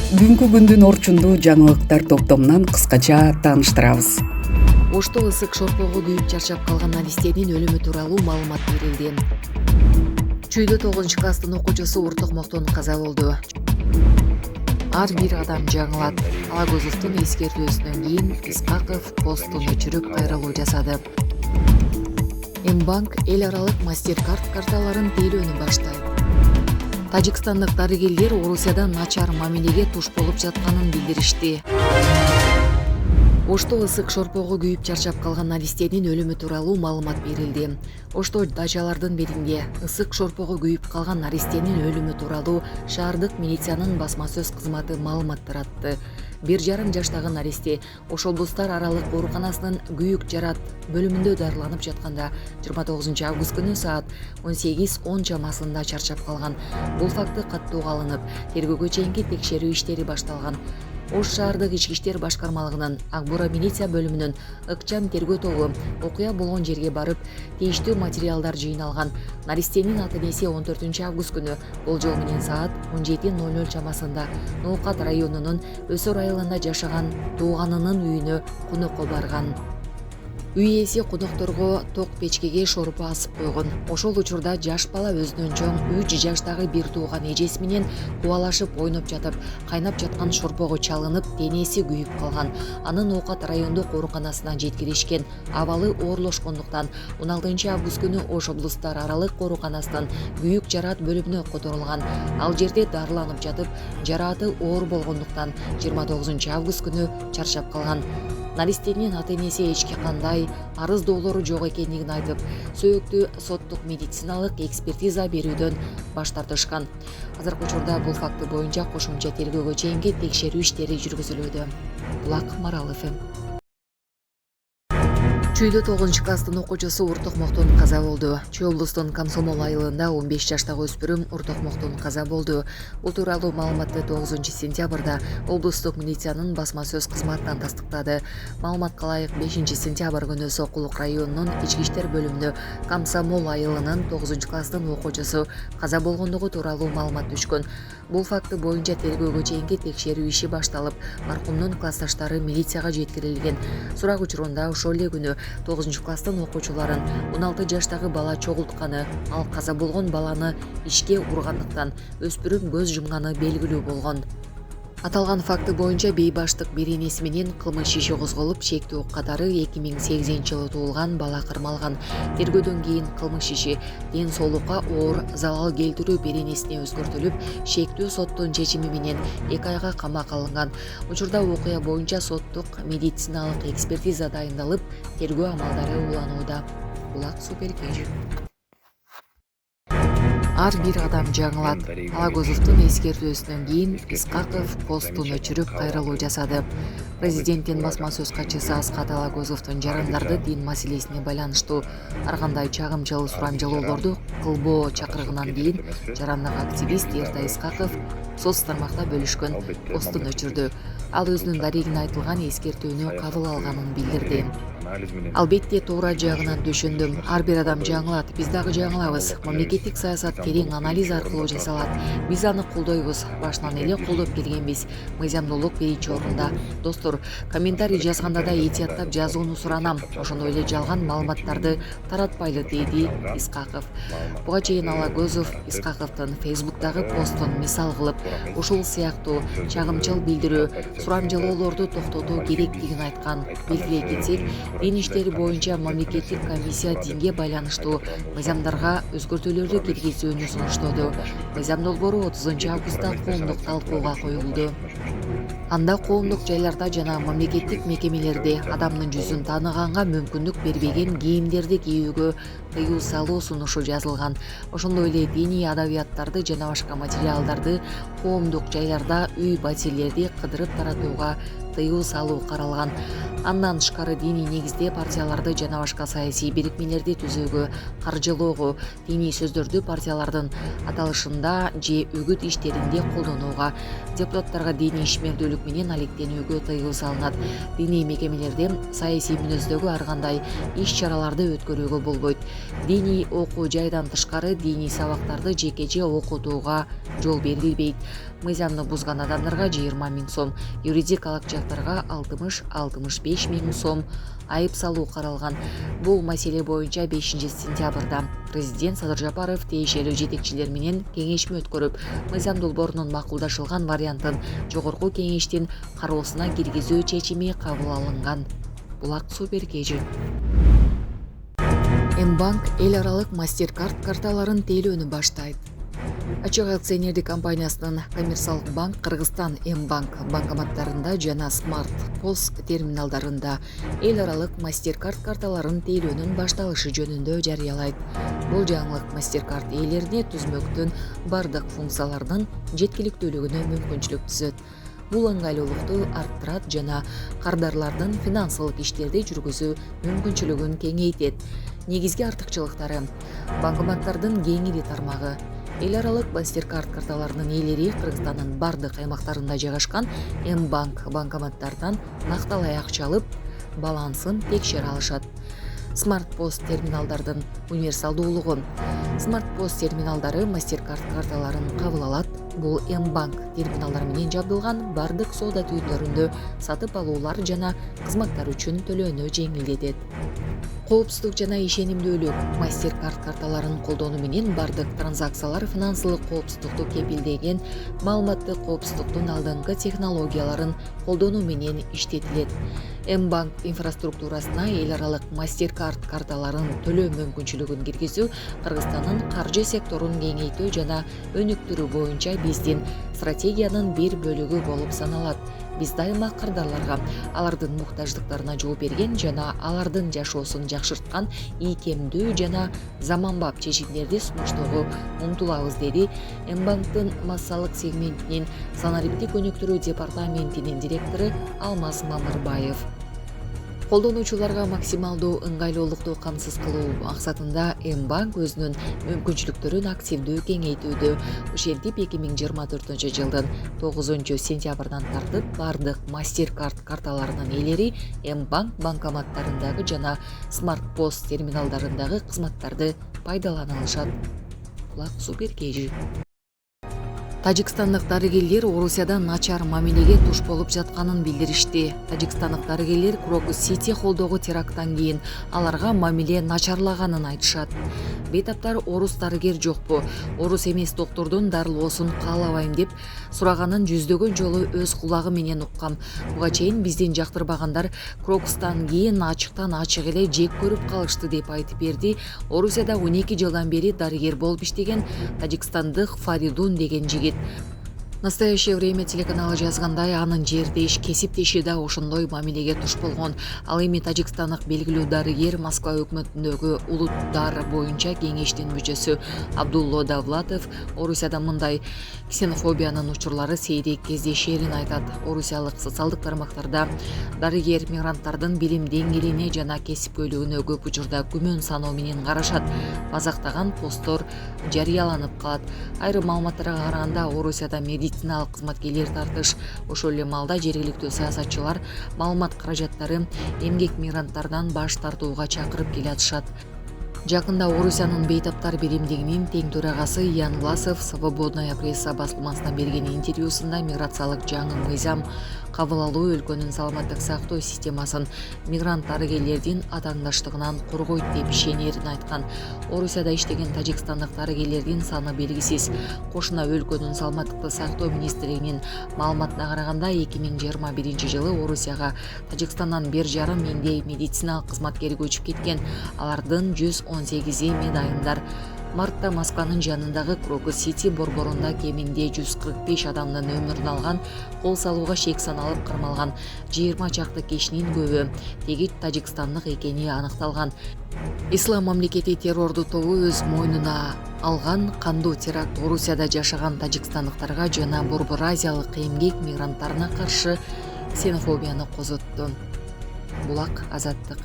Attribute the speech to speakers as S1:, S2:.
S1: Бүгүнкү күндүн орчундуу жаңылыктар топтомунан кыскача тааныштырабыз.
S2: Ошто ысык шорпого күйүп чарчап калган Алистенин өлүмү тууралуу маалымат берилди. Чүйдө 9-класстын окуучусу уртукмоктон каза болду. Ар бир адам жаңылат. Алагөзовдун эскертүүсүнөн кийин Исқақов постун өчүрүп кайрылуу жасады. Мбанк эл аралык MasterCard карталарын тейлөөнү баштайт. Тажикстандык дарыгерлер Орусияда начар мамилеге туш болуп жатканын билдиришти. Ошто ысык шорпого күйүп чарчап калган Алистенин өлүмү тууралуу маалымат берилди. Ошто дачалардын биринде ысык шорпого күйүп калган Алистенин өлүмү тууралуу шаардык милициянын басма сөз кызматы маалымат таратты. 1,5 жаштагы Алисте Ош облустар аралык ооруканасынын күйүк жарат бөлүмүндө дарыланып жатканда 29 август күнү саат 18:10 чамасында чарчап калган. Бул факты каттоого алынып, тергөөгө чейинки текшерүү иштери башталган. Ош шаардык ички иштер башкармалыгынын Акбура милиция бөлүмүнүн ыкчам тергөө тобу окуя болгон жерге барып, тийиштүү материалдар жыйналган. Алистенин ата-энеси 14 август күнү болжол менен саат 17:00 чамасында Ноокат районунун Өсөр айылында жашаган тууганынын үйүнө конокко барган. Үй ээси конокторго ток печкеге шорпо асып койгон. Ошол учурда жаш бала өзүнөн чоң 3 жаштагы бир тууган эжеси менен кубалашып ойноп жатып, кайнап жаткан шорпого чалынып, денеси күйүп калган. Аны Ноокат райондук ооруканасына жеткиришкен. Абалы оорлошкондуктан 16 август күнү Ош облустар аралык ооруканасынын күйүк жараат бөлүмүнө которулган. Ал жерде дарыланып жатып, жарааты оор болгондуктан 29 август күнү чарчап калган. Алистенин ата-энеси эч кандай арыздоолору жок экендигин айтып, сөөктү соттук медициналык экспертиза берүүдөн баш тартышкан. Азыркы учурда бул факты боюнча кошумча тергөөгө чейинки текшерүү иштери жүргүзүлүүдө. Булак Марал ФМ. Чүйдө 9-класстын окуучусу уртукмоктон каза болду. Чүй облустун Комсомол айылында 15 жаштагы өспүрүм уртукмоктон каза болду. Бул тууралуу маалыматты 9 сентябрда облустук милициянын басма сөз кызматынан тастыктады. Маалыматка ылайык 5 сентябрь күнү Сокулук районунун ички иштер бөлүмүнө Комсомол айылынын 9-класстын окуучусу каза болгондугу тууралуу маалымат түшкөн. Бул факты боюнча тергөөгө чейинки текшерүү иши башталып, маркумдун классташтары милицияга жеткирилген. Сурак учурунда ошол эле күнү 9-класстын окуучуларын 16 жаштагы бала чогултканы, ал каза болгон баланы ишке ургандыктан өспүрүм көз жумганы белгилүү болгон. Аталган факты боюнча бейбаштык беренеси менен кылмыш иши козголуп, шектүү катары 2008-жылы туулган бала кармалган. Тергөөдөн кийин кылмыш иши ден соолукка оор залал келтирүү беренесине өзгөртүлүп, шектүү соттун чечими менен 2 айга камакка алынган. Учурда окуя боюнча соттук медициналык экспертиза дайындалып, тергөө амалдары уланууда. Булак Суперкеш. Ар бир адам жаңылат. Алагөзовдун эскертүүсүнөн кийин Исқақов постун өчүрүп кайрылуу жасады. Президенттин басма сөз катчысы Аскат Алагөзовдун жарандарды дин маселесине байланыштуу ар кандай чагымчыл сурамжылоолорду кылбоо чакырыгынан кийин жарандык активист Эртай Исқақов соц тармакта бөлүшкөн постун өчүрдү. Ал өзүнүн дарегине айтылган эскертүүнү кабыл алганын билдирди. Албетте туура жагынан түшүндүм. Ар бир адам жаңылат, биз дагы жаңылабыз. Мамлекеттик саясат терең анализ аркылуу жасалат. Биз аны колдойбуз, башынан эле колдоп келгенбиз. Мыйзамдуулук биринчи орунда. Достор, комментарий жазганда да этияттап жазууну суранам. Ошондой эле жалган маалыматтарды таратпайлы, деди Исқақов. Буга чейин Алагөзов Исқақовдун Фейсбуктагы постун мисал кылып, ушул сыяктуу чагымчыл билдирүү, сурамжылоолорду токтотуу керектигин айткан. Белгилей кетсек, дин иштери боюнча мамлекеттик комиссия динге байланыштуу мыйзамдарга өзгөртүүлөрдү киргизүүнү сунуштоду. Мыйзам долбоору 30 августта коомдук талкууга коюлду. Анда коомдук жайларда жана мамлекеттик мекемелерде адамдын жүзүн тааныганга мүмкүндүк бербеген кийимдерди кийүүгө тыюу салуу сунушу жазылган. Ошондой эле диний адабияттарды жана башка материалдарды коомдук жайларда үй-батирлерди кыдырып таратууга тыюу салуу каралган. Андан тышкары диний негизде партияларды жана башка саясий бирикмелерди түзүүгө, каржылоого, диний сөздөрдү партиялардын аталышында же үгүт иштеринде колдонууга, депутаттарга диний ишмердүүлүк менен алектенүүгө тыюу салынат. Диний мекемелерде саясий мүнөздөгү ар кандай иш-чараларды өткөрүүгө болбойт. Диний окуу жайдан тышкары диний сабактарды жекече окутууга жол берилбейт. Мыйзамды бузган адамдарга 20 000 сом, юридикалык жактарга 60-65 000 сом айып салуу каралган. Бул маселе боюнча 5 сентябрда президент Садыр Жапаров тиешелүү жетекчилер менен кеңешме өткөрүп, мыйзам долбоорунун макулдашылган вариантын жогорку кеңештин кароосуна киргизүү чечими кабыл алынган. Булак супер кежи. М-банк эл аралык мастер-карт карталарын тейлөөнү баштайт. Ачык акционердик компаниясынын коммерциялык банк Кыргызстан М-банк банкоматтарында жана смарт POS терминалдарында эл аралык мастер-карт карталарын тейлөөнүн башталышы жөнүндө жарыялайт. Бул жаңылык мастер-карт ээлерине түзмөктүн бардык функцияларынын жеткиликтүүлүгүнө мүмкүнчүлүк түзөт. Бул ыңгайлуулукту арттырат жана кардарлардын финансылык иштерди жүргүзүү мүмкүнчүлүгүн кеңейтет. Негизги артыкчылыктары: банкоматтардын кеңири тармагы. Эл аралык мастер-карт карталарынын ээлери Кыргызстандын бардык аймактарында жайгашкан М-банк банкоматтардан накталай акча алып, балансын текшере алышат. Смарт POS терминалдардын универсалдуулугу. Смарт POS терминалдары мастер-карт карталарын кабыл алат. Бул М-банк терминалдары менен жабдылган бардык соода түйүндөрүндө сатып алуулар жана кызматтар үчүн төлөөнү жеңилдетет. Коопсуздук жана ишенимдүүлүк. Мастер-карт карталарын колдонуу менен бардык транзакциялар финансылык коопсуздукту кепилдеген маалыматтык коопсуздуктун алдыңкы технологияларын колдонуу менен иштетилет. М-банк инфраструктурасына эл аралык мастер-карт карталарын төлөө мүмкүнчүлүгүн киргизүү Кыргызстандын каржы секторун кеңейтүү жана өнүктүрүү боюнча биздин стратегиянын бир бөлүгү болуп саналат. Биз дайыма кардарларга алардын муктаждыктарына жооп берген жана алардын жашоосун жакшырткан ийкемдүү жана заманбап чечимдерди сунуштоого умтулабыз, деди М-банктын массалык сегментинин санариптик өнүктүрүү департаментинин директору Алмаз Мамырбаев. Колдонуучуларга максималдуу ыңгайлуулукту камсыз кылуу максатында М-банк өзүнүн мүмкүнчүлүктөрүн активдүү кеңейтүүдө. Ошентип 2024 жылдын 9 сентябрдан тартып бардык мастер-карт карталарынын ээлери М-банк банкоматтарындагы жана смарт POS терминалдарындагы кызматтарды пайдалана алышат. Булак супер кежи. Тажикстандык дарыгерлер Орусияда начар мамилеге туш болуп жатканын билдиришти. Тажикстандык дарыгерлер Крокус Сити холдогу теракттан кийин аларга мамиле начарлаганын айтышат. Бейтаптар орус дарыгер жокпу, орус эмес доктурдун дарылоосун каалабайм деп сураганын жүздөгөн жолу өз кулагы менен уккам. Буга чейин биздин жактырбагандар Крокустан кийин ачыктан ачык эле жек көрүп калышты деп айтып берди. Орусияда 12 жылдан бери дарыгер болуп иштеген тажикстандык Фаридун деген жигит. Настоящее время телеканалы жазгандай, анын жердеш, кесиптеши да ошондой мамилеге туш болгон. Ал эми тажикстандык белгилүү дарыгер Москва өкмөтүндөгү улуттар боюнча кеңештин мүчөсү Абдулло Давлатов Орусияда мындай ксенофобиянын учурлары сейрек кездешерин айтат. Орусиялык социалдык тармактарда дарыгер мигранттардын билим деңгээлине жана кесипкөйлүгүнө көп учурда күмөн саноо менен карашат. Базактаган посттор жарыяланып калат. Айрым маалыматтарга караганда Орусияда медициналык кызматкерлер тартыш. Ошол эле маалда жергиликтүү саясатчылар маалымат каражаттары эмгек мигранттардан баш тартууга чакырып келатышат. Жакында Орусиянын Бейтаптар биримдигинин тең төрагасы Ян Власов Свободная пресса басылмасына берген интервьюсунда миграциялык жаңы мыйзам кабыл алуу өлкөнүн саламаттык сактоо системасын мигрант дарыгерлердин атаңдаштыгынан коргойт деп ишенерин айткан. Орусияда иштеген тажикстандык дарыгерлердин саны белгисиз. Кошуна өлкөнүн саламаттыкты сактоо министрлигинин маалыматына караганда 2021 жылы Орусияга Тажикстандан 1,5 миңдей медициналык кызматкер көчүп кеткен. Алардын 118 медайымдар. Мартта Москванын жанындагы Крокус Сити борборунда кеминде 145 адамдын өмүрүн алган, кол салууга шек саналып кармалган 20 чакты кишинин көбү тегит тажикстандык экени аныкталган. Ислам мамлекети террордуу тобу өз мойнуна алган кандуу теракт Орусияда жашаган тажикстандыктарга жана Борбор Азиялык эмгек мигранттарына каршы ксенофобияны козотту. Булак Азаттык.